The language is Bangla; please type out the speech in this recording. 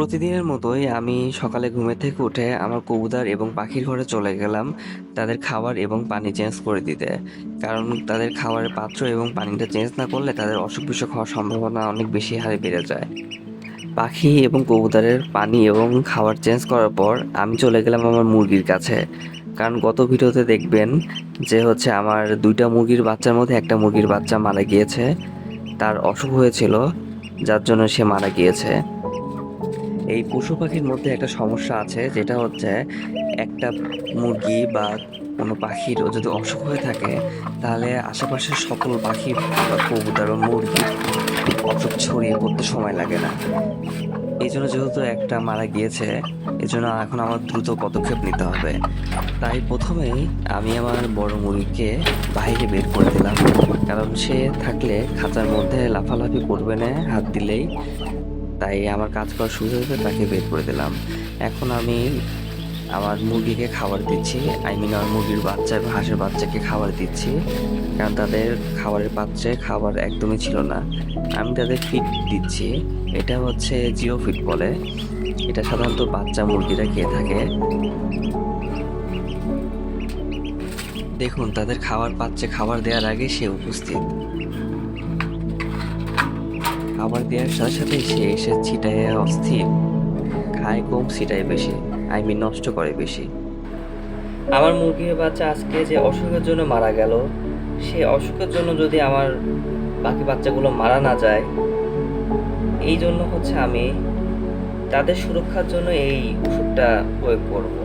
প্রতিদিনের মতোই আমি সকালে ঘুমের থেকে উঠে আমার কবুতর এবং পাখির ঘরে চলে গেলাম তাদের খাবার এবং পানি চেঞ্জ করে দিতে। কারণ তাদের খাবারের পাত্র এবং পানিটা চেঞ্জ না করলে তাদের অসুখ বিসুখ হওয়ার সম্ভাবনা অনেক বেশি হারে বেড়ে যায়। পাখি এবং কবুতরের পানি এবং খাবার চেঞ্জ করার পর আমি চলে গেলাম আমার মুরগির কাছে। কারণ গত ভিডিওতে দেখবেন যে আমার 2টা মুরগির বাচ্চার মধ্যে একটা মুরগির বাচ্চা মারা গিয়েছে। তার অসুখ হয়েছিল, যার জন্য সে মারা গিয়েছে। এই পশু পাখির মধ্যে একটা সমস্যা আছে, যেটা হচ্ছে একটা মুরগি বা কোনো পাখির যদি অসুখ হয়ে থাকে, তাহলে আশেপাশের সকল পাখি বা কবুতর বা মুরগির অসুখ ছড়িয়ে পড়তে সময় লাগে না। এই জন্য যেহেতু একটা মারা গিয়েছে, এই জন্য এখন আমার দ্রুত পদক্ষেপ নিতে হবে। তাই প্রথমেই আমি আমার বড় মুরগিকে বাইরে বের করে দিলাম, কারণ সে থাকলে খাঁচার মধ্যে লাফালাফি করবে না হাত দিলেই। তাই আমার কাজ করা শুরু হয়েছে, তাকে বের করে দিলাম। এখন আমি আমার মুরগিকে খাবার দিচ্ছি, আমার মুরগির বাচ্চা এবং হাঁসের বাচ্চাকে খাবার দিচ্ছি। কারণ তাদের খাবারের পাত্রে খাবার একদমই ছিল না। আমি তাদের ফিড দিচ্ছি, এটা হচ্ছে জিও ফিড বলে। এটা সাধারণত বাচ্চা মুরগিরা খেয়ে থাকে। দেখুন, তাদের খাবার পাত্রে খাবার দেওয়ার আগে সে উপস্থিত। খাবার দেওয়ার সাথে সাথে সে এসে ছিটায় অস্থির। খায় কম, ছিটায় বেশি, নষ্ট করে বেশি। আমার মুরগির বাচ্চা আজকে যে অসুখের জন্য মারা গেল, সে অসুখের জন্য যদি আমার বাকি বাচ্চাগুলো মারা না যায়, এই জন্য আমি তাদের সুরক্ষার জন্য এই ওষুধটা প্রয়োগ করব।